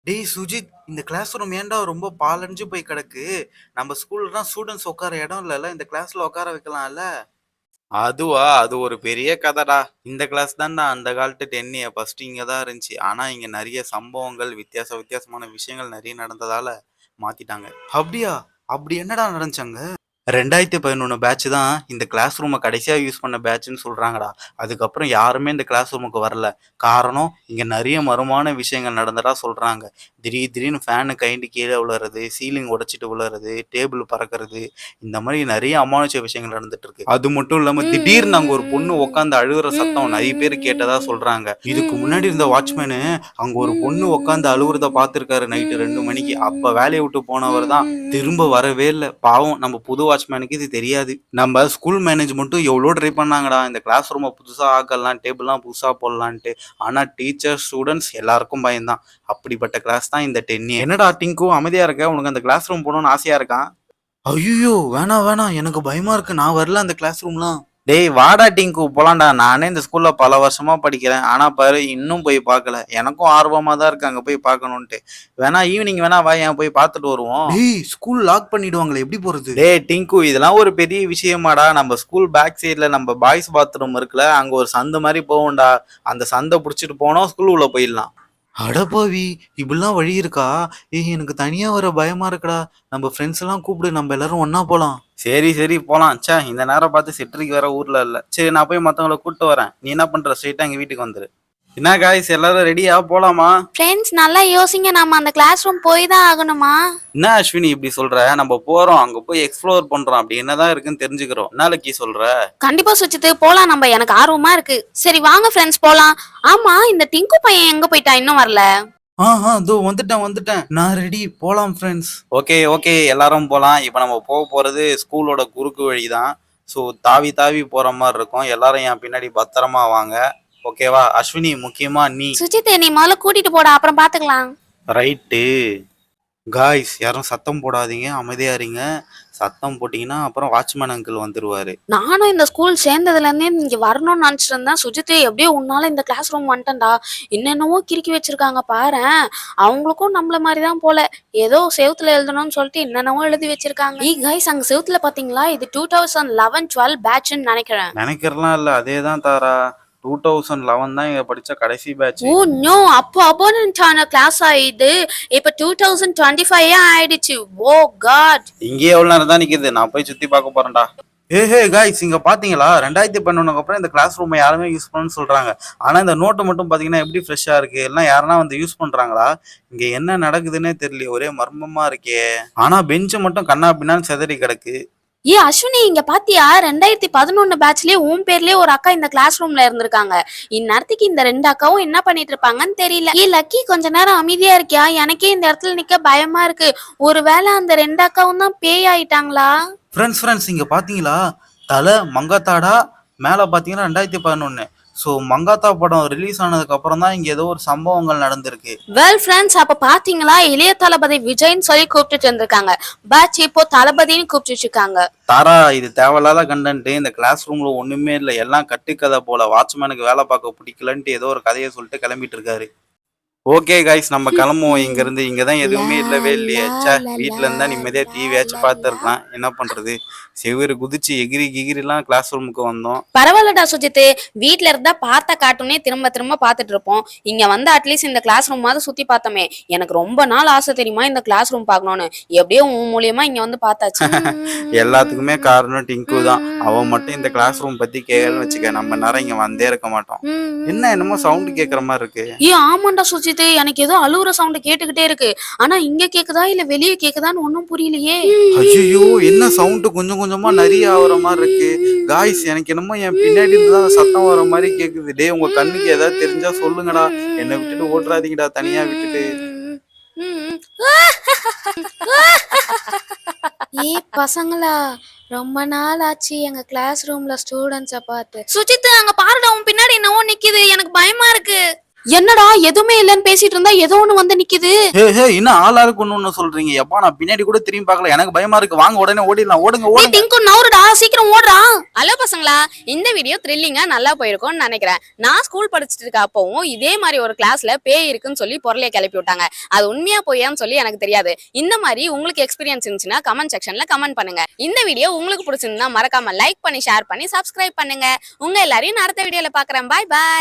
டேய் சுஜித், இந்த class room ஏன்டா ரொம்ப பாலடைஞ்சு போய் கிடக்கு? நம்ம ஸ்கூல்ல ஸ்டூடெண்ட்ஸ் உட்கார இடம் இல்லைல்ல, இந்த கிளாஸ்ல உட்கார வைக்கலாம்ல. அதுவா, அது ஒரு பெரிய கதைடா. இந்த கிளாஸ் தான்டா அந்த காலத்து டென்னிய ஃபர்ஸ்ட் இங்க தான் இருந்துச்சு. ஆனா இங்க நிறைய சம்பவங்கள், வித்தியாசமான விஷயங்கள் நிறைய நடந்ததால மாத்திட்டாங்க. அப்படியா? அப்படி என்னடா நடந்துச்சாங்க? 2011 பேட்ச் தான் இந்த கிளாஸ் ரூமை கடைசியா யூஸ் பண்ண பேட்ச்னு சொல்றாங்கடா. அதுக்கப்புறம் யாருமே இந்த கிளாஸ் ரூமுக்கு வரல. காரணம், இங்க நிறைய மர்மமான விஷயங்கள் நடந்ததா சொல்றாங்க. திடீர்னு ஃபேனு கழண்டு கீழே விழுறது, சீலிங் உடைச்சிட்டு விழுறது, டேபிள் பறக்கிறது, இந்த மாதிரி நிறைய அமானுஷ்ய விஷயங்கள் நடந்துட்டு இருக்கு. அது மட்டும் இல்லாம திடீர்னு அங்க ஒரு பொண்ணு உட்காந்து அழுகுற சத்தம் நிறைய பேர் கேட்டதா சொல்றாங்க. இதுக்கு முன்னாடி இருந்த வாட்ச்மேனு அங்க ஒரு பொண்ணு உட்காந்து அழுகுறத பார்த்திருக்காரு நைட்டு 2 மணிக்கு. அப்ப வேலையை விட்டு போனவர் தான் திரும்ப வரவே இல்ல. பாவம், நம்ம புது வாட்ச்மேனுக்கு இது தெரியாது. நம்ம ஸ்கூல் மேனேஜ்மெண்ட்டும் எவ்வளோ ட்ரை பண்ணாங்கடா, இந்த கிளாஸ் ரூமை புதுசா ஆக்கலாம், டேபிள்லாம் புதுசா போடலான்ட்டு. ஆனா டீச்சர்ஸ், ஸ்டூடெண்ட்ஸ் எல்லாருக்கும் பயம்தான். அப்படிப்பட்ட கிளாஸ் தான் இந்த டென்னி. என்னடா டிங்கு அமைதியா இருக்க? உனக்கு அந்த கிளாஸ் ரூம் போகணும்னு ஆசையா இருக்கா? ஐயோ, வேணாம் வேணாம், எனக்கு பயமா இருக்கு. நான் வரல அந்த கிளாஸ் ரூம்லாம். டேய் வாடா டிங்கு, போலாம்டா. நானே இந்த ஸ்கூல்ல பல வருஷமா படிக்கிறேன். ஆனா பாரு, இன்னும் போய் பார்க்கல. எனக்கும் ஆர்வமா தான் இருக்கு அங்க போய் பார்க்கணும்ட்டு. வேணா ஈவினிங் வேணா வா, ஏன் போய் பார்த்துட்டு வருவோம். டேய், ஸ்கூல் லாக் பண்ணிடுவாங்களே, எப்படி போறது? டேய் டிங்கு, இதெல்லாம் ஒரு பெரிய விஷயமாடா. நம்ம ஸ்கூல் பேக் சைடுல நம்ம பாய்ஸ் பாத்ரூம் இருக்குல்ல, அங்க ஒரு சந்து மாதிரி போகும்டா. அந்த சந்தை புடிச்சிட்டு போனோம், ஸ்கூல் உள்ள போயிடலாம். அடப்பாவி, இப்படிலாம் வழி இருக்கா? எனக்கு தனியா வர பயமா இருக்குடா. நம்ம ஃப்ரெண்ட்ஸ் எல்லாம் கூப்பிடு, நம்ம எல்லாரும் ஒண்ணா போலாம். சரி போலாம். ச்சே, இந்த நேரம் பார்த்து சிட்ரிக்கு வேற ஊர்ல இல்ல. சரி, நான் போய் மத்தவங்கள கூப்பிட்டு வரேன். நீ என்ன பண்ற? ஸ்ட்ரைட்டா எங்க வீட்டுக்கு வந்துரு. என்ன காய்ஸ், எல்லாரும் ரெடியா? போலாமா? ஃப்ரெண்ட்ஸ் நல்லா யோசிங்க, நம்ம அந்த கிளாஸ் ரூம் போய் தான் ஆகணுமா? என்ன அஸ்வினி இப்படி சொல்ற? நம்ம போறோம், அங்க போய் எக்ஸ்ப்ளோர் பண்றோம், அப்படி என்னதான் இருக்குன்னு தெரிஞ்சுக்கிறோம். என்ன லக்கி சொல்ற? கண்டிப்பா சுச்சித்து போலாம், நம்ம எனக்கு ஆர்வமா இருக்கு. சரி வாங்க ஃப்ரெண்ட்ஸ் போலாம். ஆமா, இந்த டிங்கு பையன் எங்க போயிட்டா, இன்னும் வரல? இதோ வந்துட்டேன். நான் ரெடி, போலாம் ஃப்ரெண்ட்ஸ். ஓகே, எல்லாரும் போலாம். இப்போ நம்ம போறது ஸ்கூலோட குறுக்கு வழி தான். ஸோ தாவி போற மாதிரி இருக்கும். எல்லாரும் என் பின்னாடி பத்திரமா வாங்க. ஓகேவா? அஸ்வினி, முக்கியமா நீ. சுச்சித்து நீ முதல்ல கூட்டிட்டு போடா, அப்புறம் பாத்துக்கலாம். ரைட்டு. காய்ஸ், யாரும் சத்தம் போடாதீங்க, அமைதியா இருங்க. சத்தம் போட்டீங்கன்னா அப்புறம் வாட்ச்மேன் அங்கிள் வந்துருவாரு. நானும் இந்த ஸ்கூல் சேர்ந்ததுல இருந்தே இங்க வரணும்னு நினைச்சிட்டு இருந்தேன். சுஜித்து எப்படியோ உன்னால இந்த கிளாஸ் ரூம் வந்துட்டேன்டா. என்னென்னவோ கிறுக்கி வச்சிருக்காங்க பாரேன். அவங்களுக்கும் நம்மள மாதிரிதான் போல. ஏதோ செவுத்துல எழுதணும்னு சொல்லிட்டு என்னென்னவோ எழுதி வச்சிருக்காங்க. கைஸ், அங்க செவுத்துல பாத்தீங்களா? இது 2011-12 பேட்ச்னு நினைக்கிறேன். நினைக்கிறலாம் இல்ல, அதேதான் தாரா. 2011 தான் இங்க படிச்ச கடைசி பேட்ச். ஓ நோ, அப்போ அபோனன்டான கிளாஸ் ஆயிடுது. இப்ப 2025 ஆயிடுச்சு. ஓ காட். இங்கேயே எவ்வளவு நேரம் தான் நிக்குது? நான் போய் சுத்தி பார்க்க போறேன்டா. காய்ஸ், இங்க பாத்தீங்களா? 2011 அப்புறம் இந்த கிளாஸ் ரூம் யாருமே யூஸ் பண்ணணும்னு சொல்றாங்க. ஆனா இந்த நோட்டு மட்டும் பாத்தீங்கன்னா எப்படி ஃப்ரெஷ்ஷா இருக்கு. எல்லாம் யாருன்னா வந்து யூஸ் பண்றாங்களா? இங்க என்ன நடக்குதுன்னே தெரியல, ஒரே மர்மமா இருக்கே. ஆனா பெஞ்சு மட்டும் கண்ணா பின்னான்னு செதறி கிடக்கு. அஸ்வினி, இங்க பாத்தியா? 2011 பேட்ச்லயே உன் பேர்லயே ஒரு அக்கா இந்த கிளாஸ் ரூம்ல இருந்திருக்காங்க. இந்நேரத்துக்கு இந்த 2 அக்காவும் என்ன பண்ணிட்டு இருப்பாங்கன்னு தெரியல. லக்கி, கொஞ்ச நேரம் அமைதியா இருக்கியா? எனக்கே இந்த இடத்துல நிக்க பயமா இருக்கு. ஒருவேளை அந்த 2 அக்காவும் தான் பேய் ஆயிட்டாங்களா? ஃப்ரெண்ட்ஸ், இங்க பாத்தீங்களா? தலை மங்காத்தாடா மேல பாத்தீங்கன்னா 2011. ஸோ மங்காத்தா படம் ரிலீஸ் ஆனதுக்கு அப்புறம் தான் இங்க ஏதோ ஒரு சம்பவங்கள் நடந்திருக்கு. வெல் ஃப்ரெண்ட்ஸ், அப்ப பாத்தீங்களா? இளைய தளபதி விஜய்ன்னு சொல்லி கூப்பிட்டுட்டு இருந்திருக்காங்க. பட் இப்போ தளபதினு கூப்பிட்டு இருக்காங்க. தாரா, இது தேவையில்லாத கண்டென்ட். இந்த கிளாஸ் ரூம்ல ஒண்ணுமே இல்லை, எல்லாம் கட்டுக்கதை போல. வாட்ச்மேனுக்கு வேலை பார்க்க பிடிக்கலன்ட்டு ஏதோ ஒரு கதையை சொல்லிட்டு கிளம்பிட்டு இருக்காரு. ஓகே காய்ஸ், நம்ம கிளம்புவோம் இங்க இருந்து. இங்கதான் எதுவுமே இல்லவே இல்லையே. ச்சே, வீட்டுல இருந்தா நிம்மதியா டிவியாச்சும் பார்த்துருக்கலாம். என்ன பண்றது? செவ்வறு குதிச்சு எகிரிலாம் கிளாஸ் ரூமுக்கு வந்தோம். பரவாயில்லடா சுஜித்து, வீட்டுல இருந்தா பார்த்த கார்ட்டூனே திரும்ப பார்த்துட்டு இருப்போம். இங்க வந்து அட்லீஸ்ட் இந்த கிளாஸ் ரூமாவது சுத்தி பார்த்தோமே. எனக்கு ரொம்ப நாள் ஆசை தெரியுமா இந்த கிளாஸ் ரூம் பார்க்கணும்னு. எப்படியோ உன் மூலியமா இங்க வந்து பார்த்தாச்சு. எல்லாத்துக்குமே காரணம் டிங்கு தான். அவன் மட்டும் இந்த கிளாஸ் ரூம் பத்தி கேட்கலன்னு வச்சுக்க, நம்ம நேரம் இங்க வந்தே இருக்க மாட்டோம். என்னமோ சவுண்ட் கேட்கற மாதிரி இருக்கு. ஆமாண்டா சுஜித்து, எனக்கு ஏதோ அழுவுற சவுண்ட் கேட்டுக்கிட்டே இருக்கு. ஆனா இங்க கேக்குதா இல்ல வெளியே கேக்குதான்னு ஒன்னும் புரியலையே. ஐயோ, என்ன சவுண்ட் கொஞ்சமா நிறைய ஆகுற மாதிரி இருக்கு. காய்ஸ், எனக்கு என்னமோ என் பின்னாடி இருந்துதான் சத்தம் வர மாதிரி கேக்குது. டே, உங்க கண்ணுக்கு ஏதாவது தெரிஞ்சா சொல்லுங்கடா. என்னை விட்டுட்டு ஓட்டுறாதீங்கடா தனியா விட்டுட்டு. பசங்களா, ரொம்ப நாள் ஆச்சு எங்க கிளாஸ் ரூம்ல ஸ்டூடெண்ட்ஸ பார்த்து. சுஜித், அங்க பாருடா, உன் பின்னாடி என்னவோ நிக்குது. எனக்கு பயமா இருக்கு. என்னடா எதுவுமே இல்லைன்னு பேசிட்டு இருந்தா ஏதோ ஒண்ணு வந்து நிக்குது. ஹே இன்னும் ஆளாருக்கு ஒண்ணு சொல்றீங்க? எப்பா நான் பின்னாடி கூட திரும்பி பார்க்கல. எனக்கு பயமா இருக்கு. வாங்க உடனே ஓடிடலாம். ஓடுங்க டேய் ஓடுங்க. டிங்கு நவுறுடா, சீக்கிரம் ஓடுடா. ஹலோ பசங்களா, இந்த வீடியோ த்ரில்லிங்கா நல்லா போயிருக்கும்னு நினைக்கிறேன். நான் ஸ்கூல் படிச்சுட்டு இருக்க அப்பவும் இதே மாதிரி ஒரு கிளாஸ்ல பேய் இருக்குன்னு சொல்லி பொருளைய கிளப்பி விட்டாங்க. அது உண்மையா பொய்யான்னு சொல்லி எனக்கு தெரியாது. இந்த மாதிரி உங்களுக்கு எக்ஸ்பீரியன்ஸ் இருந்துச்சுன்னா கமெண்ட் செக்ஷன்ல கமெண்ட் பண்ணுங்க. இந்த வீடியோ உங்களுக்கு பிடிச்சிருந்தா மறக்காம லைக் பண்ணி ஷேர் பண்ணி சப்ஸ்கிரைப் பண்ணுங்க. உங்க எல்லாரையும் நான் அடுத்த வீடியோல பாக்குறேன். பாய் பாய்.